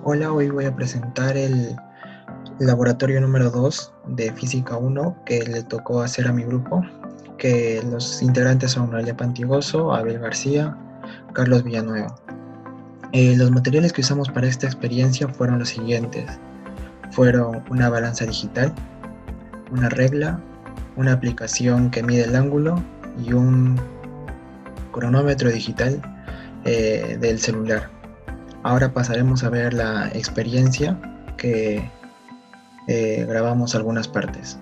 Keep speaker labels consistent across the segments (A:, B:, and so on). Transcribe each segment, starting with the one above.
A: Hola, hoy voy a presentar el laboratorio número 2 de Física 1 que le tocó hacer a mi grupo, que los integrantes son Noelia Pantigoso, Abel García, Carlos Villanueva. Los materiales que usamos para esta experiencia fueron los siguientes. Fueron una balanza digital, una regla, una aplicación que mide el ángulo y un cronómetro digital del celular. Ahora pasaremos a ver la experiencia que grabamos algunas partes.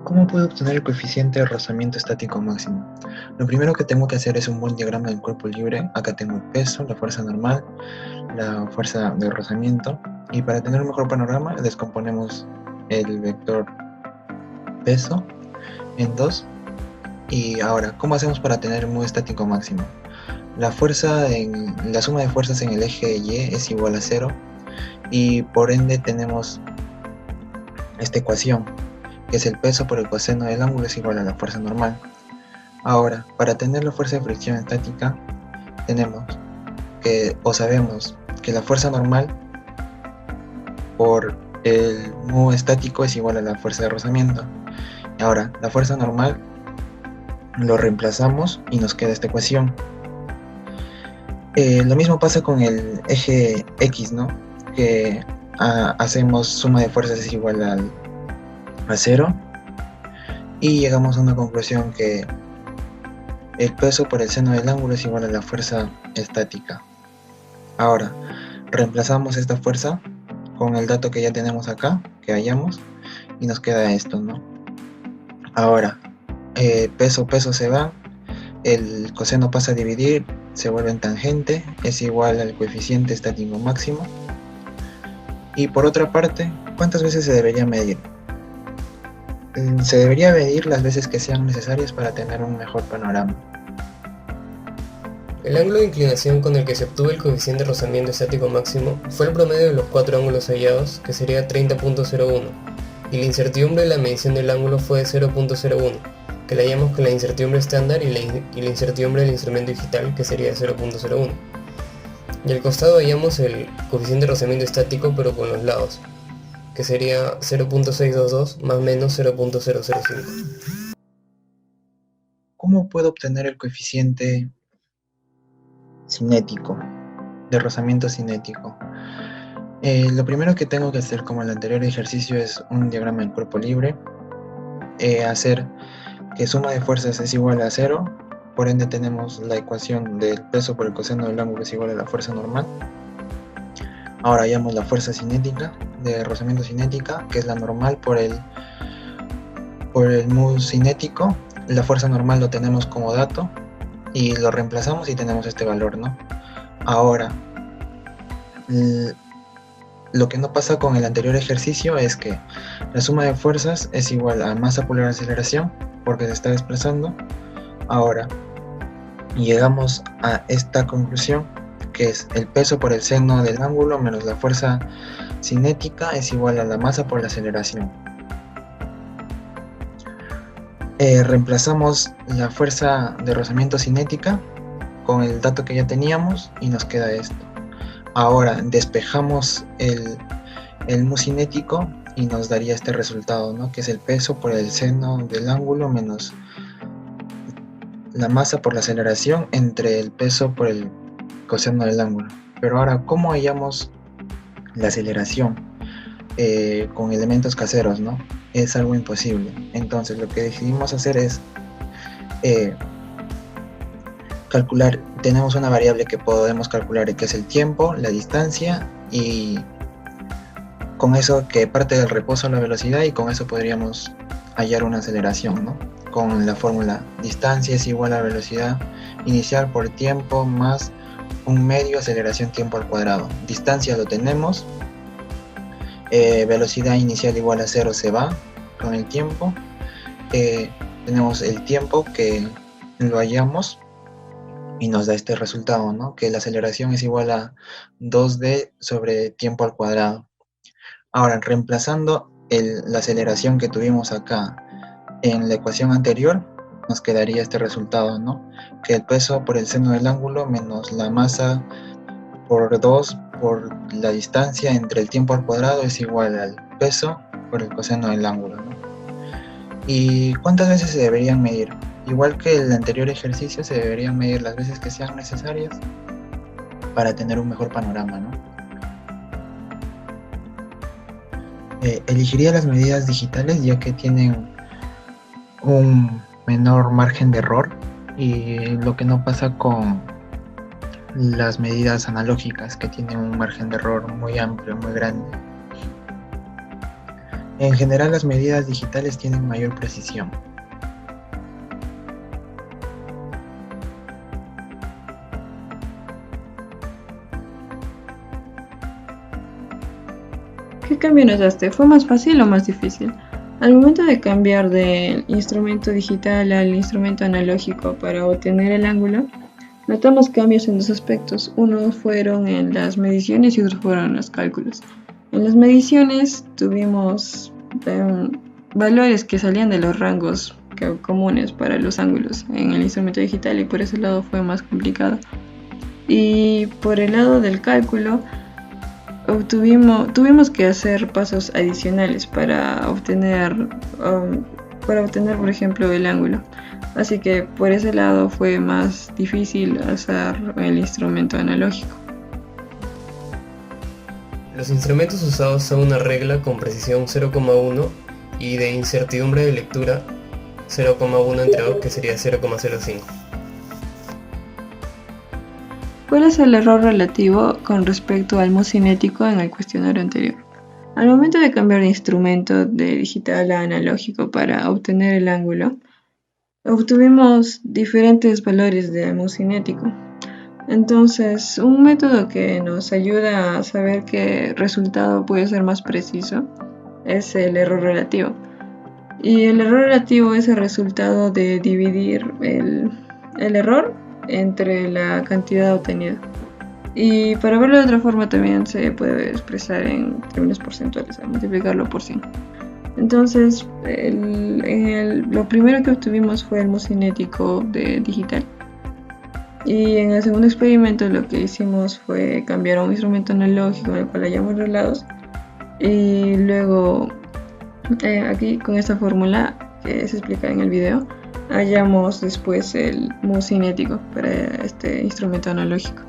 A: ¿Cómo puedo obtener el coeficiente de rozamiento estático máximo? Lo primero que tengo que hacer es un buen diagrama del cuerpo libre. Acá tengo el peso, la fuerza normal, la fuerza de rozamiento. Y para tener un mejor panorama, descomponemos el vector peso en dos. Y ahora, ¿cómo hacemos para tener un estático máximo? La suma de fuerzas en el eje Y es igual a 0. Y por ende tenemos esta ecuación, que es el peso por el coseno del ángulo es igual a la fuerza normal. Ahora, para tener la fuerza de fricción estática, sabemos que la fuerza normal por el mu estático es igual a la fuerza de rozamiento. Ahora, la fuerza normal lo reemplazamos y nos queda esta ecuación. Lo mismo pasa con el eje X, ¿no? Que hacemos suma de fuerzas es igual a 0 y llegamos a una conclusión que el peso por el seno del ángulo es igual a la fuerza estática. Ahora, reemplazamos esta fuerza con el dato que ya tenemos acá, que hallamos, y nos queda esto, ¿no? Ahora, peso se va, el coseno pasa a dividir, se vuelve en tangente, es igual al coeficiente estático máximo. Y por otra parte, ¿cuántas veces se debería medir? Se debería medir las veces que sean necesarias para tener un mejor panorama.
B: El ángulo de inclinación con el que se obtuvo el coeficiente de rozamiento estático máximo fue el promedio de los 4 ángulos hallados, que sería 30.01, y la incertidumbre de la medición del ángulo fue de 0.01, que la hallamos con la incertidumbre estándar y la incertidumbre del instrumento digital, que sería 0.01. Y al costado hallamos el coeficiente de rozamiento estático pero con los lados, que sería 0.622 más menos 0.005.
A: ¿Cómo puedo obtener el coeficiente cinético, de rozamiento cinético? Lo primero que tengo que hacer, como el anterior ejercicio, es un diagrama del cuerpo libre, hacer que suma de fuerzas es igual a 0, por ende tenemos la ecuación del peso por el coseno del ángulo es igual a la fuerza normal. Ahora hallamos la fuerza cinética, de rozamiento cinética, que es la normal por el mu cinético. La fuerza normal lo tenemos como dato y lo reemplazamos y tenemos este valor, ¿no? Ahora, lo que no pasa con el anterior ejercicio es que la suma de fuerzas es igual a masa por la aceleración, porque se está desplazando. Ahora, llegamos a esta conclusión, que es el peso por el seno del ángulo menos la fuerza cinética es igual a la masa por la aceleración. Reemplazamos la fuerza de rozamiento cinética con el dato que ya teníamos y nos queda esto. Ahora despejamos el mu cinético y nos daría este resultado, ¿no? Que es el peso por el seno del ángulo menos la masa por la aceleración entre el peso por el coseno del ángulo. Pero ahora, ¿cómo hallamos la aceleración con elementos caseros, ¿no? Es algo imposible. Entonces lo que decidimos hacer es calcular. Tenemos una variable que podemos calcular, que es el tiempo, la distancia, y con eso que parte del reposo a la velocidad, y con eso podríamos hallar una aceleración, ¿no? Con la fórmula distancia es igual a velocidad inicial por tiempo más un medio aceleración tiempo al cuadrado. Distancia lo tenemos, velocidad inicial igual a 0 se va con el tiempo, tenemos el tiempo que lo hallamos y nos da este resultado, ¿no? Que la aceleración es igual a 2d sobre tiempo al cuadrado. Ahora, reemplazando la aceleración que tuvimos acá en la ecuación anterior, nos quedaría este resultado, ¿no? Que el peso por el seno del ángulo menos la masa por 2 por la distancia entre el tiempo al cuadrado es igual al peso por el coseno del ángulo, ¿no? ¿Y cuántas veces se deberían medir? Igual que el anterior ejercicio, se deberían medir las veces que sean necesarias para tener un mejor panorama, ¿no? Elegiría las medidas digitales ya que tienen un menor margen de error, y lo que no pasa con las medidas analógicas, que tienen un margen de error muy amplio, muy grande. En general, las medidas digitales tienen mayor precisión.
C: ¿Qué cambio notaste? ¿Fue más fácil o más difícil? Al momento de cambiar del instrumento digital al instrumento analógico para obtener el ángulo, notamos cambios en dos aspectos. Unos fueron en las mediciones y otros fueron en los cálculos. En las mediciones tuvimos valores que salían de los rangos comunes para los ángulos en el instrumento digital, y por ese lado fue más complicado. Y por el lado del cálculo, tuvimos que hacer pasos adicionales para obtener, por ejemplo, el ángulo. Así que por ese lado fue más difícil hacer el instrumento analógico.
B: Los instrumentos usados son una regla con precisión 0,1 y de incertidumbre de lectura 0,1 entre 2, que sería 0,05.
C: ¿Cuál es el error relativo con respecto al mu cinético en el cuestionario anterior? Al momento de cambiar de instrumento de digital a analógico para obtener el ángulo, obtuvimos diferentes valores de mu cinético. Entonces, un método que nos ayuda a saber qué resultado puede ser más preciso es el error relativo. Y el error relativo es el resultado de dividir el error entre la cantidad obtenida. Y para verlo de otra forma también se puede expresar en términos porcentuales, multiplicarlo por 100. Entonces, lo primero que obtuvimos fue el mu cinético de digital. Y en el segundo experimento lo que hicimos fue cambiar a un instrumento analógico en el cual hallamos relados, y luego aquí con esta fórmula que se explica en el video hallamos después el mu cinético para este instrumento analógico.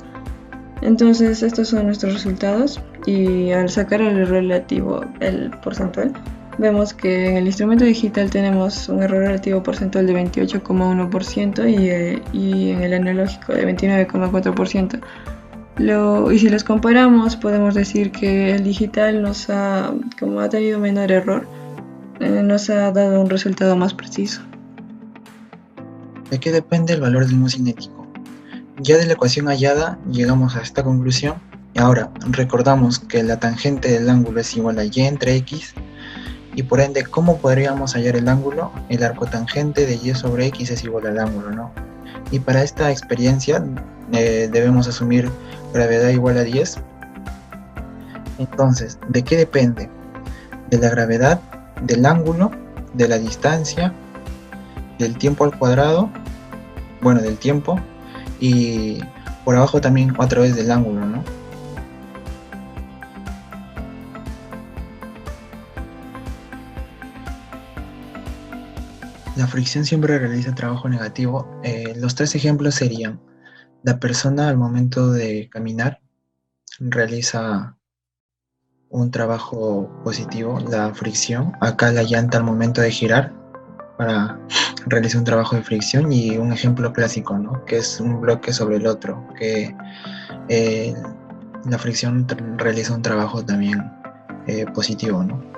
C: Entonces estos son nuestros resultados, y al sacar el relativo, el porcentual, vemos que en el instrumento digital tenemos un error relativo porcentual de 28,1% y en el analógico de 29,4%. Y si los comparamos, podemos decir que el digital como ha tenido menor error, nos ha dado un resultado más preciso.
A: ¿De qué depende el valor del mu cinético? Ya de la ecuación hallada llegamos a esta conclusión. Y ahora recordamos que la tangente del ángulo es igual a y entre x, y por ende, ¿cómo podríamos hallar el ángulo? El arco tangente de y sobre x es igual al ángulo, ¿no? Y para esta experiencia debemos asumir gravedad igual a 10. Entonces, ¿de qué depende? De la gravedad, del ángulo, de la distancia del tiempo al cuadrado, bueno, del tiempo, y por abajo también otra vez del ángulo, ¿no? La fricción siempre realiza trabajo negativo. Los tres ejemplos serían: la persona al momento de caminar realiza un trabajo positivo, la fricción. Acá la llanta al momento de girar para realizar un trabajo de fricción, y un ejemplo clásico, ¿no? Que es un bloque sobre el otro, que eh, la fricción realiza un trabajo también positivo, ¿no?